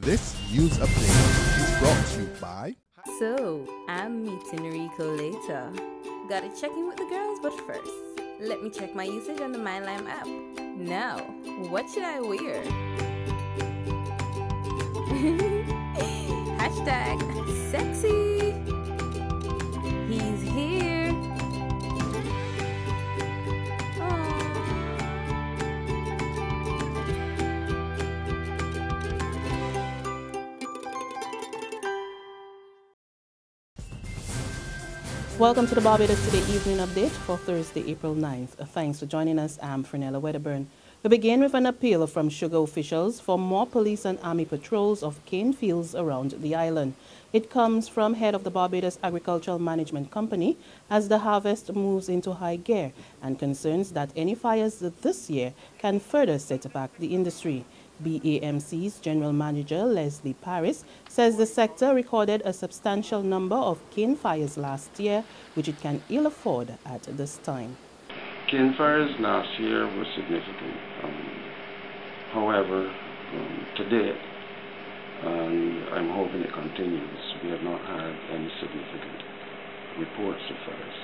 This news update is brought to you by... So, I'm meeting Rico later. Gotta check in with the girls, but first, let me check my usage on the MyLime app. Now, what should I wear? Hashtag sexy. He's here. Welcome to the Barbados Today Evening Update for Thursday, April 9th. Thanks for joining us. I'm Frenella Wedderburn. We begin with an appeal from sugar officials for more police and army patrols of cane fields around the island. It comes from head of the Barbados Agricultural Management Company as the harvest moves into high gear and concerns that any fires this year can further set back the industry. BAMC's General Manager Leslie Paris says the sector recorded a substantial number of cane fires last year, which it can ill afford at this time. Cane fires last year were significant. However, to date, and I'm hoping it continues, we have not had any significant reports of fires.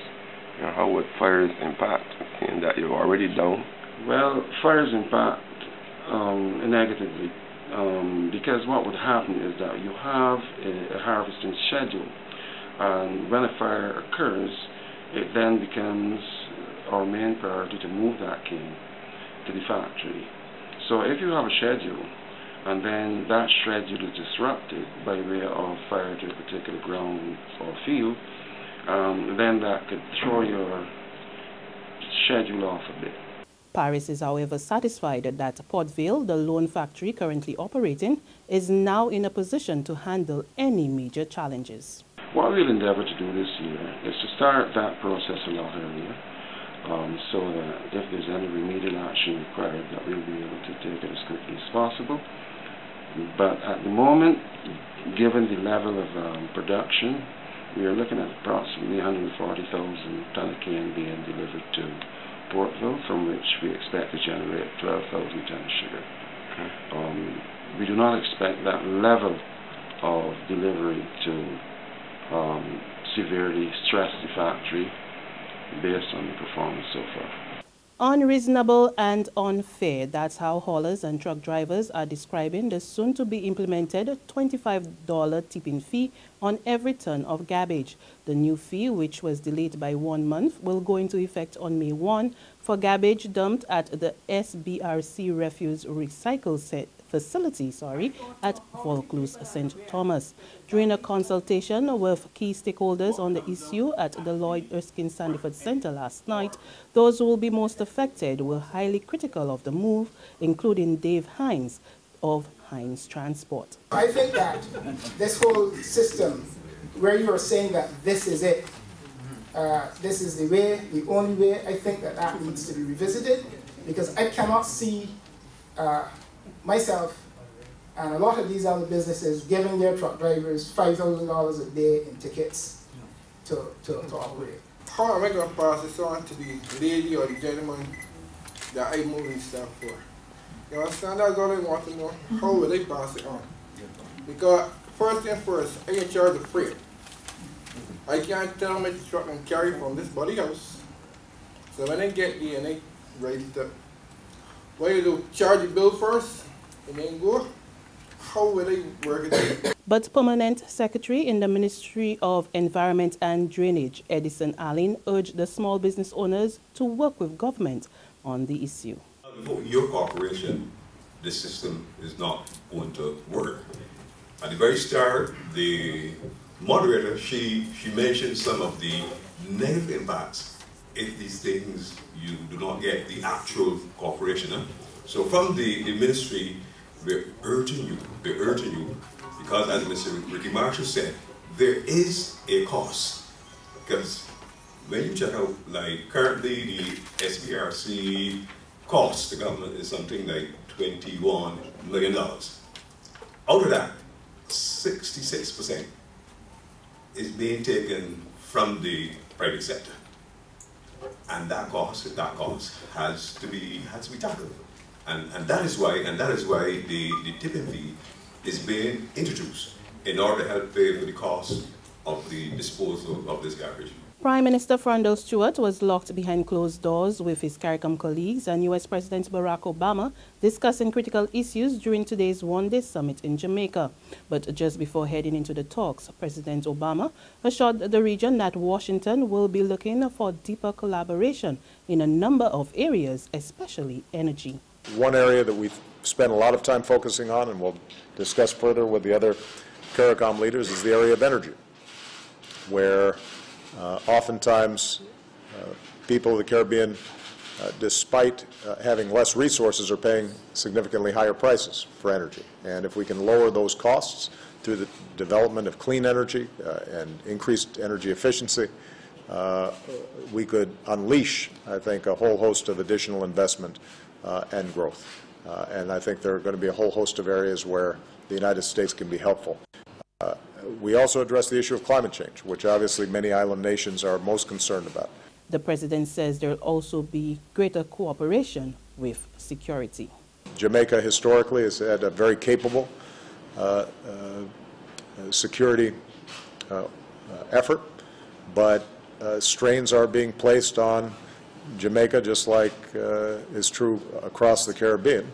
And how would fires impact cane that you're already down? Well, fires impact negatively, because what would happen is that you have a harvesting schedule, and when a fire occurs, it then becomes our main priority to move that cane to the factory. So if you have a schedule, and then that schedule is disrupted by way of fire to a particular ground or field, then that could throw your schedule off a bit. Paris is, however, satisfied that Port Vale, the lone factory currently operating, is now in a position to handle any major challenges. What we'll endeavour to do this year is to start that process a lot earlier, so that if there's any remedial action required, that we'll be able to take it as quickly as possible. But at the moment, given the level of production, we are looking at approximately 140,000 tonne of cane being delivered to Portville, from which we expect to generate 12,000 tonnes of sugar. We do not expect that level of delivery to severely stress the factory based on the performance so far. Unreasonable and unfair. That's how haulers and truck drivers are describing the soon-to-be implemented $25 tipping fee on every ton of garbage. The new fee, which was delayed by 1 month, will go into effect on May 1 for garbage dumped at the SBRC Refuse Recycle facility at Vaucluse St. Thomas. During a consultation with key stakeholders on the issue at the Lloyd Erskine Sandiford Center last night, those who will be most affected were highly critical of the move, including Dave Hines of Hines Transport. I think that this whole system, where you are saying that this is it, this is the way, the only way, I think that that needs to be revisited, because I cannot see myself and a lot of these other businesses giving their truck drivers $5,000 a day in tickets to operate. How am I going to pass this on to the lady or the gentleman that I'm moving stuff for? You understand? That's all I want to know. How will they pass it on? Because first thing first, I in charge of freight. I can't tell how much the truck can carry from this body house. So when they get there and they write it up, what you do, charge the bill first and then go? How will they work it? But Permanent Secretary in the Ministry of Environment and Drainage, Edison Allen, urged the small business owners to work with government on the issue. For your corporation, the system is not going to work. At the very start, the moderator, she mentioned some of the negative impacts if these things you do not get the actual corporation. So from the ministry, we're urging you, because as Mr. Ricky Marshall said, there is a cost. Because when you check out, like currently the SBRC cost, the government is something like $21 million. Out of that, 66% is being taken from the private sector. And that cost has to be tackled. And that is why the tipping fee is being introduced in order to help pay for the cost of the disposal of this garbage. Prime Minister Frondell Stewart was locked behind closed doors with his CARICOM colleagues and U.S. President Barack Obama discussing critical issues during today's one-day summit in Jamaica. But just before heading into the talks, President Obama assured the region that Washington will be looking for deeper collaboration in a number of areas, especially energy. One area that we've spent a lot of time focusing on, and we'll discuss further with the other CARICOM leaders, is the area of energy, where oftentimes people of the Caribbean, despite having less resources, are paying significantly higher prices for energy. And if we can lower those costs through the development of clean energy and increased energy efficiency, we could unleash, I think, a whole host of additional investment and growth. And I think there are going to be a whole host of areas where the United States can be helpful. We also address the issue of climate change, which obviously many island nations are most concerned about. The president says there will also be greater cooperation with security. Jamaica historically has had a very capable security effort, but strains are being placed on Jamaica, just like is true across the Caribbean,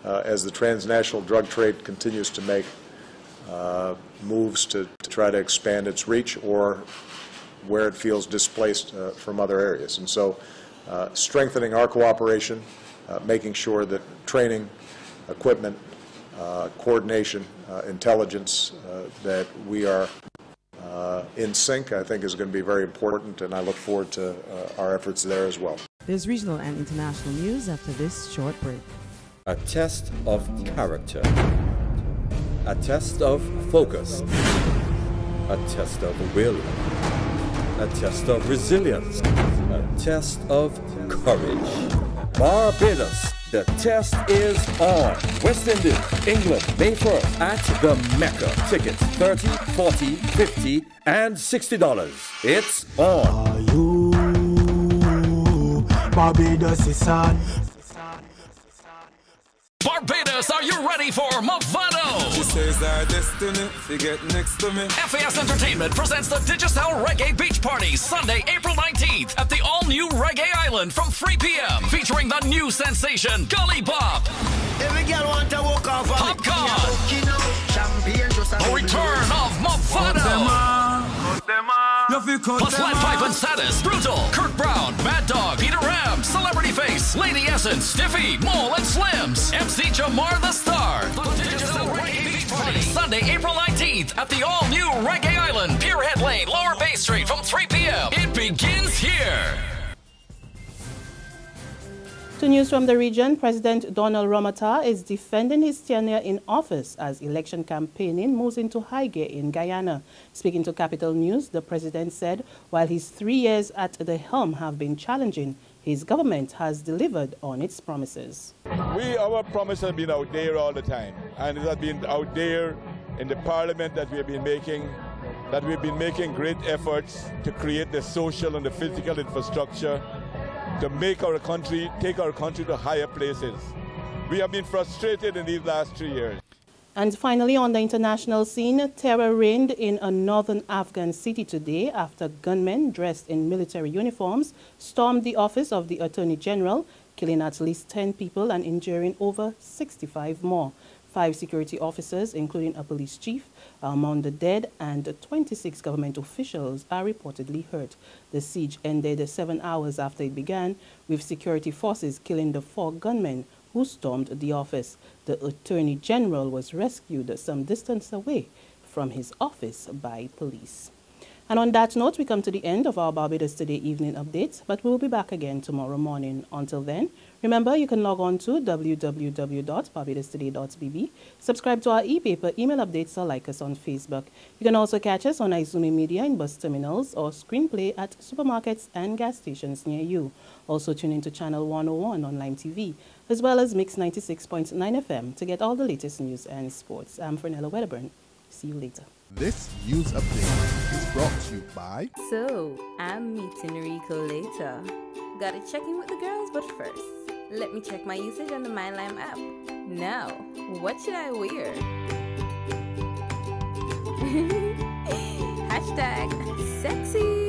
as the transnational drug trade continues to make moves to try to expand its reach, or where it feels displaced from other areas. And so strengthening our cooperation, making sure that training, equipment, coordination, intelligence, that we are in sync, I think is going to be very important, and I look forward to our efforts there as well. There's regional and international news after this short break. A test of character. A test of focus, a test of will, a test of resilience, a test of courage. Barbados, the test is on. West Indies, England, May 1st at the Mecca. Tickets $30, $40, $50, and $60. It's on. Are you Barbados is on? Barbados, are you ready for Movado? She says our destiny, she get next to me. FAS Entertainment presents the Digicel Reggae Beach Party, Sunday, April 19th, at the all-new Reggae Island from 3 p.m. Featuring the new sensation, Gully Bop. Every girl want to walk off Popcorn. The return of Movado. Plus Flat Pipe and Satis, Brutal, Kurt Brown, Mad Dog, Peter Ram, Celebrity Face, Lady Essence, Stiffy, Mole, and Slims. MC Jamar the Star. The Digicel Reggae Beach Party, Sunday, April 19th at the all-new Reggae Island, Pierhead Lane, Lower Bay Street from 3 p.m. It begins here. To news from the region, President Donald Ramata is defending his tenure in office as election campaigning moves into high gear in Guyana. Speaking to Capital News, the president said while his 3 years at the helm have been challenging, his government has delivered on its promises. Our promise has been out there all the time, and it has been out there in the parliament that we have been making, great efforts to create the social and the physical infrastructure to make our country, take our country to higher places. We have been frustrated in these last 3 years. And finally, on the international scene, terror reigned in a northern Afghan city today after gunmen dressed in military uniforms stormed the office of the Attorney General, killing at least 10 people and injuring over 65 more. 5 security officers, including a police chief, are among the dead, and 26 government officials are reportedly hurt. The siege ended 7 hours after it began, with security forces killing the 4 gunmen who stormed the office. The Attorney General was rescued some distance away from his office by police. And on that note, we come to the end of our Barbados Today evening update, but we'll be back again tomorrow morning. Until then, remember you can log on to www.barbadostoday.bb, subscribe to our e-paper email updates, or like us on Facebook. You can also catch us on Izumi Media in bus terminals or screenplay at supermarkets and gas stations near you. Also tune into Channel 101 on Lime TV, as well as Mix 96.9 FM to get all the latest news and sports. I'm Fernella Wedderburn. See you later. This news update is brought to you by... So, I'm meeting Rico later. Gotta check in with the girls, but first, let me check my usage on the MyLime app. Now, what should I wear? Hashtag sexy.